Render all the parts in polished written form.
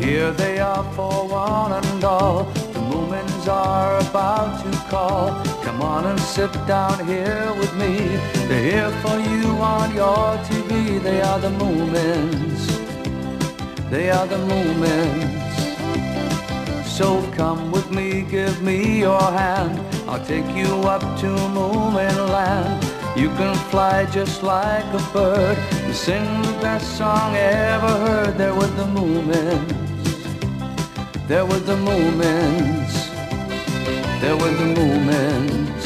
Here they are for one and all. The Moomins are about to call. Come on and sit down here with me. They're here for you on your TV. They are the Moomins. They are the Moomins. So come with me, give me your hand. I'll take you up to Moomin Land. You can fly just like a bird and sing the best song ever heard. There with the Moomins. There with the Moomins. There with the Moomins.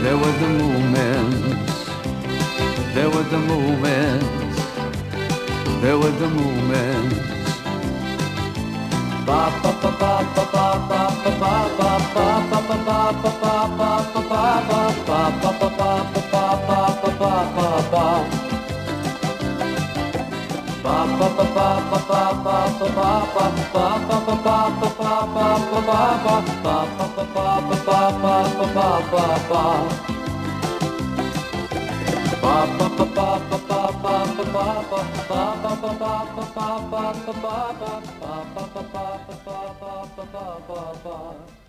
There with the Moomins. There with the Moomins. There with the Moomins. Ba ba ba ba ba ba ba ba ba ba ba ba ba ba ba ba ba ba ba